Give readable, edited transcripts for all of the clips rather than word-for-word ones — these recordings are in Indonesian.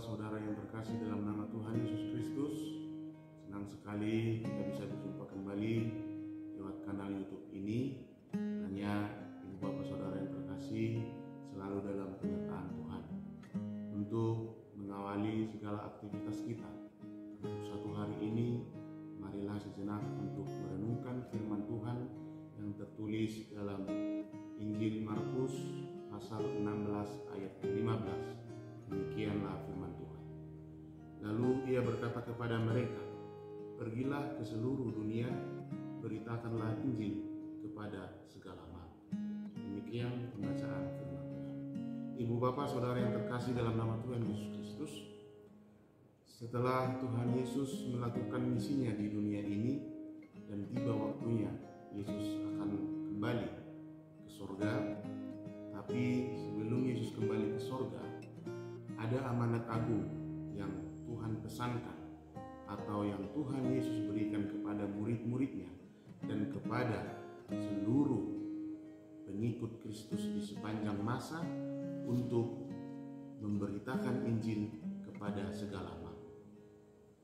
saudara yang terkasih dalam nama Tuhan Yesus Kristus, senang sekali kita bisa berjumpa kembali lewat kanal YouTube ini. Hanya Ibu Bapak saudara yang terkasih selalu dalam penyertaan Tuhan untuk mengawali segala aktivitas kita. Untuk satu hari ini, marilah sejenak untuk merenungkan firman Tuhan yang tertulis dalam Injil Markus pasal 16 ayat 15. Demikianlah firman Tuhan. Lalu ia berkata kepada mereka, "Pergilah ke seluruh dunia, beritakanlah Injil kepada segala makhluk." Demikian pembacaan firman Tuhan. Ibu Bapak saudara yang terkasih dalam nama Tuhan Yesus Kristus, setelah Tuhan Yesus melakukan misinya di dunia ini dan tiba waktunya Yesus akan kembali ke surga, tapi sebelum Yesus kembali ke surga, ada amanat agung yang Tuhan pesankan atau yang Tuhan Yesus berikan kepada murid-muridnya dan kepada seluruh pengikut Kristus di sepanjang masa untuk memberitakan Injil kepada segala makhluk.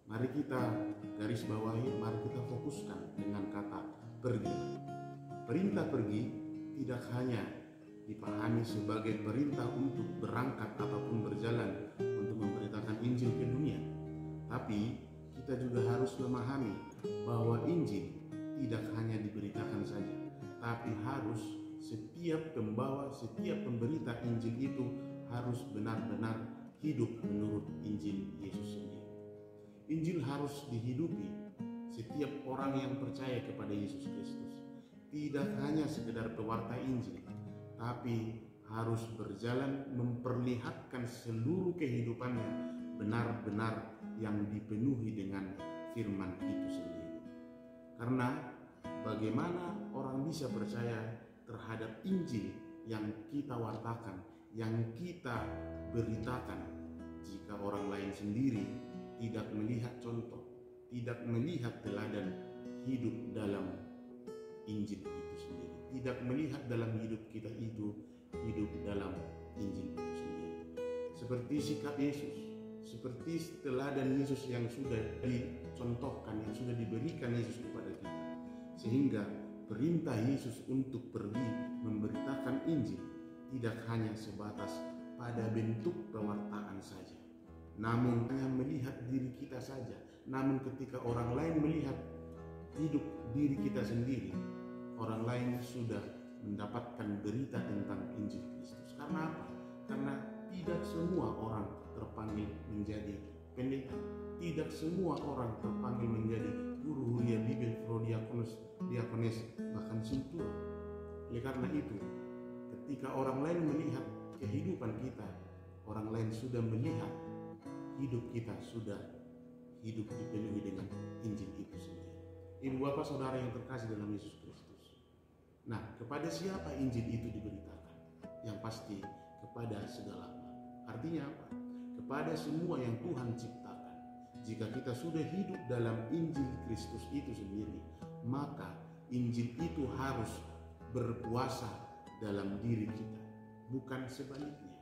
Mari kita garis bawahi, mari kita fokuskan dengan kata pergi. Perintah pergi tidak hanya dipahami sebagai perintah untuk berangkat ataupun berjalan untuk memberitakan Injil ke dunia, tapi kita juga harus memahami bahwa Injil tidak hanya diberitakan saja, tapi harus setiap pembawa, setiap pemberita Injil itu harus benar-benar hidup menurut Injil Yesus sendiri. Injil harus dihidupi setiap orang yang percaya kepada Yesus Kristus, tidak hanya sekedar pewarta Injil, tapi harus berjalan memperlihatkan seluruh kehidupannya benar-benar yang dipenuhi dengan firman itu sendiri. Karena bagaimana orang bisa percaya terhadap Injil yang kita wartakan, yang kita beritakan, jika orang lain sendiri tidak melihat contoh, tidak melihat teladan hidup dalam Injil itu sendiri, tidak melihat dalam hidup kita itu hidup dalam Injil itu sendiri. Seperti sikap Yesus, seperti teladan Yesus yang sudah dicontohkan, yang sudah diberikan Yesus kepada kita, sehingga perintah Yesus untuk pergi memberitakan Injil tidak hanya sebatas pada bentuk pewartaan saja, namun hanya melihat diri kita saja. Namun ketika orang lain melihat hidup diri kita sendiri, orang lain sudah mendapatkan berita tentang Injil Kristus. Karena apa? Karena tidak semua orang terpanggil menjadi pendeta, tidak semua orang terpanggil menjadi guru huria, bibil, prodiakonus, diakones, bahkan sintur. Oleh karena itu, ketika orang lain melihat kehidupan kita, orang lain sudah melihat hidup kita sudah hidup dipenuhi dengan Injil itu sendiri. Ibu Bapak saudara yang terkasih dalam Yesus Kristus. Nah, kepada siapa Injil itu diberitakan? Yang pasti kepada segala makhluk. Artinya apa? Kepada semua yang Tuhan ciptakan. Jika kita sudah hidup dalam Injil Kristus itu sendiri, maka Injil itu harus berkuasa dalam diri kita. Bukan sebaliknya.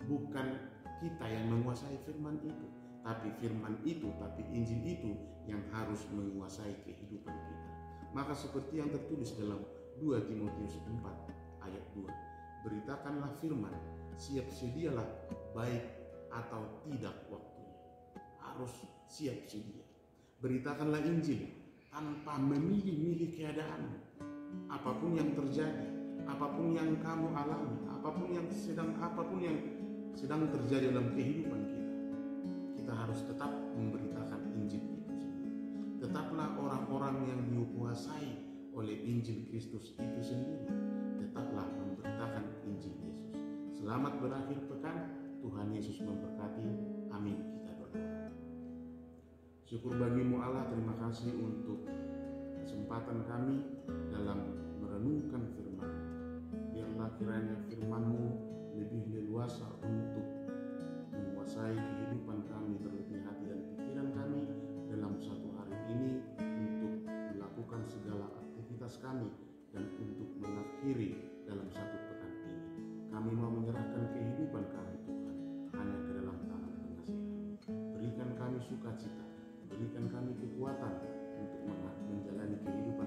Bukan kita yang menguasai firman itu, tapi firman itu, tapi Injil itu yang harus menguasai kehidupan kita. Maka seperti yang tertulis dalam 2 Timotius 4 ayat 2, beritakanlah firman, siap sedialah baik atau tidak waktunya. Harus siap sedia. Beritakanlah Injil tanpa memilih-milih keadaan. Apapun yang terjadi, apapun yang kamu alami, apapun yang sedang terjadi dalam kehidupan kita, kita harus tetap memberitakan Injil itu sendiri. Tetaplah orang-orang yang dikuasai oleh Injil Kristus itu sendiri, tetaplah memberitakan Injil Yesus. Selamat berakhir pekan, Tuhan Yesus memberkati. Amin. Kita berdoa. Syukur bagimu Allah, terima kasih untuk kesempatan kami dalam merenungkan firman. Biarlah kiranya firman-Mu lebih leluasa untuk menguasai kehidupan kami, terlebih hati dan pikiran kami dalam satu hari ini, untuk melakukan segala aktivitas kami dan untuk mengakhiri dalam satu pekan ini. Kami mau menyerahkan kehidupan kami Tuhan hanya ke dalam tangan pengasihan. sukacita. Berikan kami kekuatan untuk menjalani kehidupan